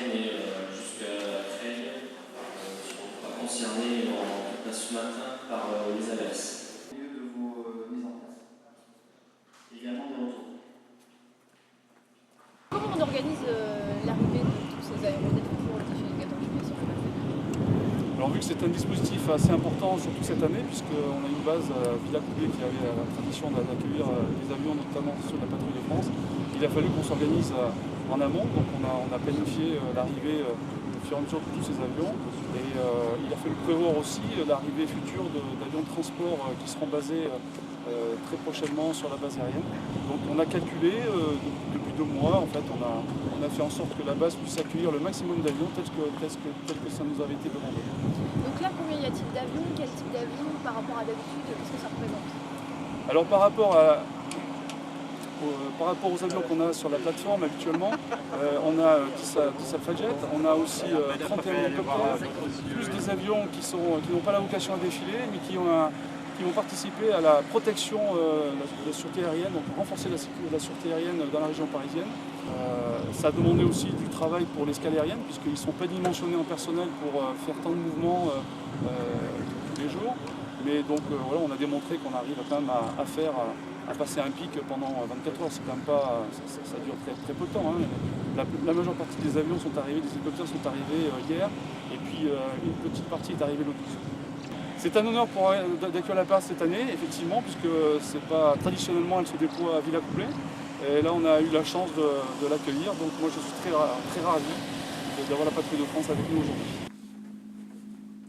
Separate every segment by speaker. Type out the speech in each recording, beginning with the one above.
Speaker 1: parisienne et jusqu'à Creil sont pas concernés ce matin par les averses. Au lieu de vos mises en place, également des retours.
Speaker 2: Comment on organise l'arrivée de tous ces aéronefs pour le défilé 14 juillet sur la base?
Speaker 3: Alors vu que c'est un dispositif assez important, surtout cette année, puisqu'on a une base à Villacoublay qui avait la tradition d'accueillir des avions, notamment ceux de la Patrouille de France, il a fallu qu'on s'organise en amont. Donc on a planifié l'arrivée au fur et à mesure de tous ces avions. Et il a fallu prévoir aussi l'arrivée future d'avions de transport qui seront basés très prochainement sur la base aérienne. Donc on a calculé depuis 2 mois, en fait, on a fait en sorte que la base puisse accueillir le maximum d'avions tel que ça nous avait été demandé.
Speaker 2: Donc là, combien y a-t-il d'avions? Quel type d'avion par rapport à d'habitude? Qu'est-ce que ça représente?
Speaker 3: Alors par rapport aux avions qu'on a sur la plateforme habituellement, on a 10 Alpha-Jet, on a aussi 31 hélicoptères, plus des avions qui n'ont pas la vocation à défiler, mais qui vont participer à la protection de la sûreté aérienne, donc renforcer la sûreté aérienne dans la région parisienne. Ça a demandé aussi du travail pour l'escale aérienne, puisqu'ils ne sont pas dimensionnés en personnel pour faire tant de mouvements tous les jours. Mais donc voilà, on a démontré qu'on arrive quand même à passer un pic pendant 24 heures. C'est quand même pas, ça dure très peu de temps. Hein. La majeure partie des avions sont arrivés, des hélicoptères sont arrivés hier, et puis une petite partie est arrivée le 12. C'est un honneur d'accueillir la base cette année, effectivement, puisque traditionnellement elle se déploie à Villacoublay. Et là on a eu la chance de l'accueillir, donc moi je suis très ravi d'avoir la Patrouille de France avec nous aujourd'hui.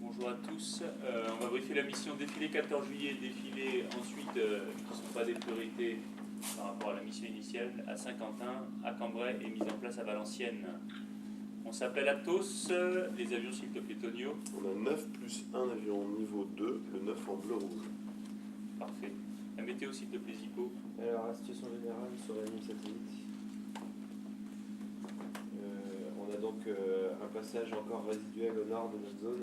Speaker 4: Bonjour à tous, on va briefer la mission défilé 14 juillet, défilé ensuite qui ne sont pas des priorités par rapport à la mission initiale, à Saint-Quentin, à Cambrai et mise en place à Valenciennes. On s'appelle Atos, les avions s'il te plaît Tonio.
Speaker 5: On a 9 plus 1 avion niveau 2, le 9 en bleu-rouge.
Speaker 4: Parfait. La météo s'il te plaît Zico.
Speaker 6: Alors la situation générale sur la ligne satellite. On a donc un passage encore résiduel au nord de notre zone,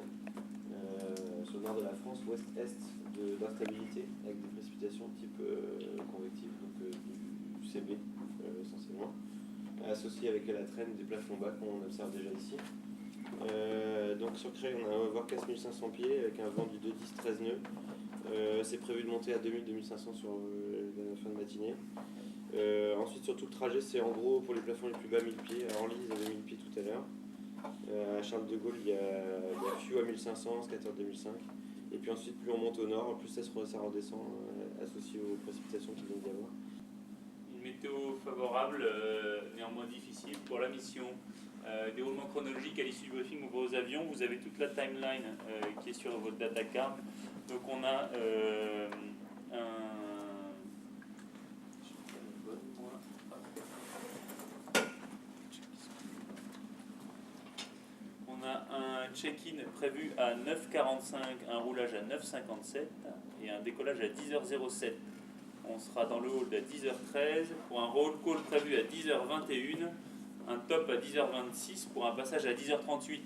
Speaker 6: sur le nord de la France, ouest-est d'instabilité, avec des précipitations type convective, donc du CB essentiellement, associé avec la traîne des plafonds bas qu'on observe déjà ici. Donc sur Creil, on a un Vorcas 1500 pieds avec un vent du 2-10-13 nœuds. C'est prévu de monter à 2000-2500 sur la fin de matinée. Ensuite, sur tout le trajet, c'est en gros pour les plafonds les plus bas 1000 pieds. À Orly, ils avaient 1000 pieds tout à l'heure. À Charles de Gaulle, il y a FIU à 1500, Scatter 2005. Et puis ensuite, plus on monte au nord, plus ça redescend, associé aux précipitations qui viennent d'y avoir.
Speaker 4: Une météo favorable, néanmoins difficile pour la mission. Déroulement chronologique à l'issue du briefing pour vos avions. Vous avez toute la timeline qui est sur votre data card. Donc on a un check-in prévu à 9h45, un roulage à 9h57 et un décollage à 10h07. On sera dans le hold à 10h13 pour un roll call prévu à 10h21, un top à 10h26 pour un passage à 10h38.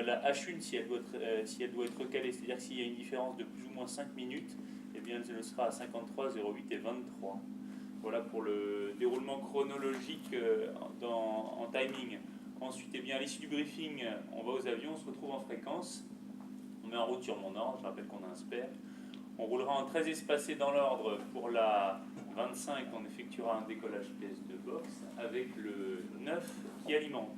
Speaker 4: La H1, si elle doit être recalée, c'est-à-dire s'il y a une différence de plus ou moins 5 minutes, eh bien elle sera à 53, 08 et 23. Voilà pour le déroulement chronologique en timing. Ensuite, eh bien, à l'issue du briefing, on va aux avions, on se retrouve en fréquence. On met en route sur mon ordre, je rappelle qu'on a un spare. On roulera en très espacé dans l'ordre pour la 25, on effectuera un décollage PS2 box avec le 9 qui alimente.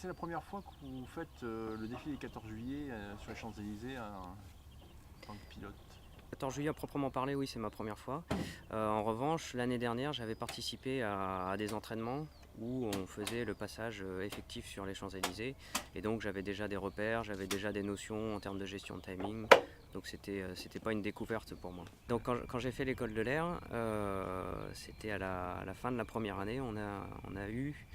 Speaker 7: c'est la première fois que vous faites le défilé du 14 juillet sur les Champs-Élysées en tant que pilote?
Speaker 8: 14 juillet à proprement parler, oui, c'est ma première fois. En revanche, l'année dernière, j'avais participé à des entraînements où on faisait le passage effectif sur les Champs-Élysées. Et donc j'avais déjà des repères, j'avais déjà des notions en termes de gestion de timing. Donc c'était pas une découverte pour moi. Donc quand j'ai fait l'école de l'air, c'était à la fin de la première année, on a eu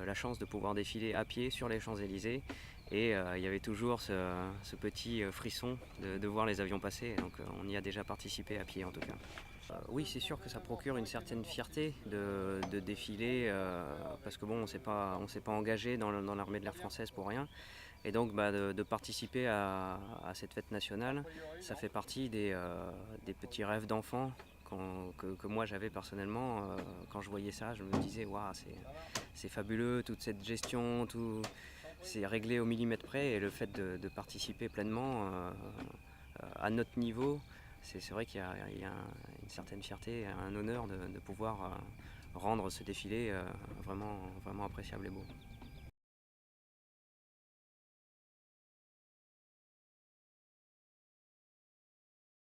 Speaker 8: la chance de pouvoir défiler à pied sur les Champs-Élysées. Et il y avait toujours ce petit frisson de voir les avions passer. Donc on y a déjà participé à pied en tout cas. Oui, c'est sûr que ça procure une certaine fierté de défiler parce que bon, on s'est pas engagé dans l'armée de l'air française pour rien. Et donc de participer à cette fête nationale, ça fait partie des petits rêves d'enfant que moi j'avais personnellement. Quand je voyais ça, je me disais waouh, c'est fabuleux, toute cette gestion, tout, c'est réglé au millimètre près, et le fait de participer pleinement à notre niveau, c'est vrai qu'il y a une certaine fierté, un honneur de pouvoir rendre ce défilé vraiment appréciable et beau.